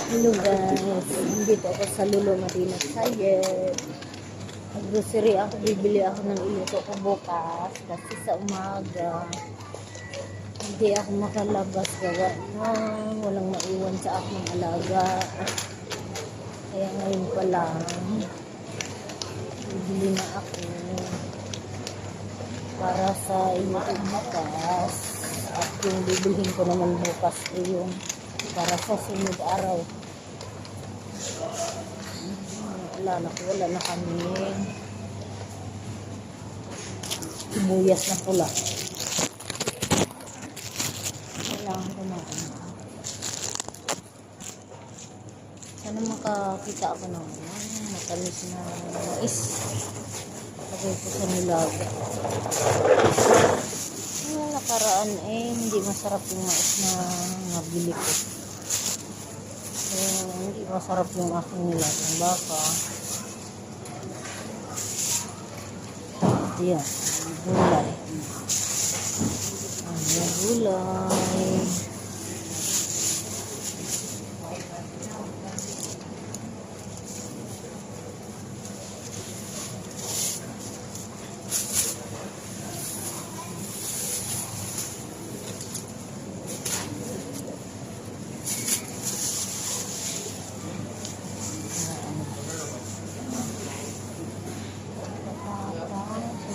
Hello guys, nandito ako sa Lulo Madinat Sayed. Grocery ako, bibili ako ng iluto ko bukas kasi sa umaga hindi ako makalabas gawa na walang maiwan sa aking alaga. Kaya ngayon pa lang bibili na ako para sa iluto bukas, at yung bibilhin ko naman bukas ay yung para sa sunod araw. Wala na kami sibuyas na pula. Kailangan ko na sana makakita ako ng matamis na mais. Lagay ko sa nilaga. Yung nakaraan hindi masarap yung mais na nabili ko. Hindi masarap yung aking nilagang baka. Yan, gulay. Ang gulay.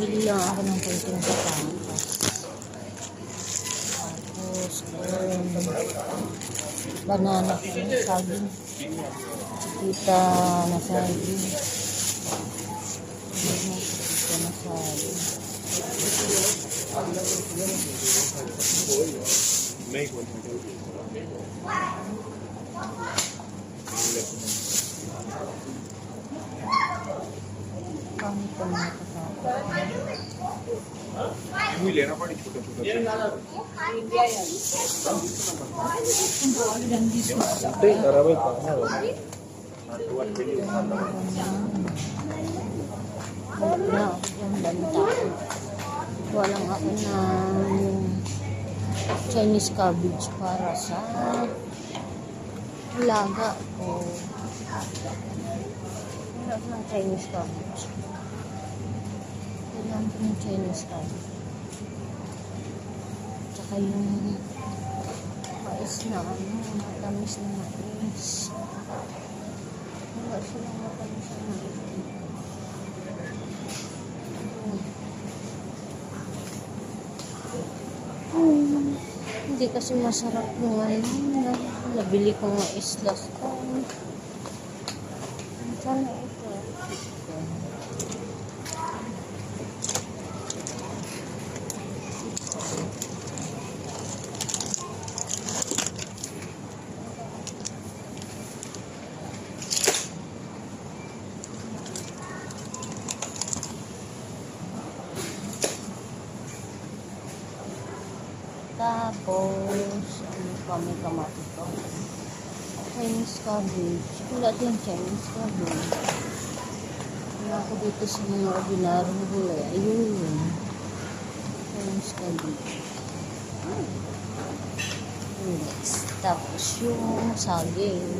Bili lang ako ng konting patatas. Tapos, banana ko yung saging. Kita na saging. Kita na saging. Kami ko mga लेना पड़ी छोटा छोटा walang ako na Chinese cabbage para sa laga ko. Wala ng Chinese cabbage. Kailangan ko ng Chinese cabbage. Tsaka yung mais na matamis na mais. Wala silang matamis na mais. Hindi kasi masarap yung nabili kong mais last time. Sana ito. Tapos, ano pa, may kamatis to. Chinese cabbage. Wala din Chinese cabbage. Wala ako dito sa mga ordinaryong gulay. Ayun. Chinese cabbage. Next. Tapos yung saging.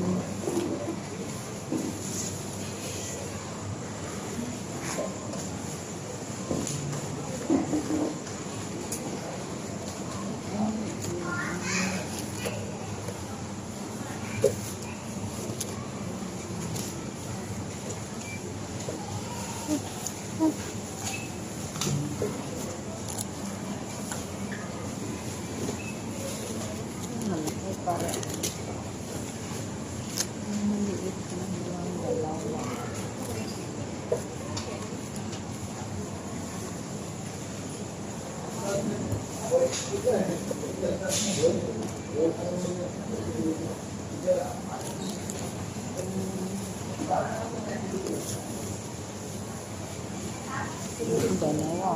Malaki para maliit lang yung dalawa. Dalawa.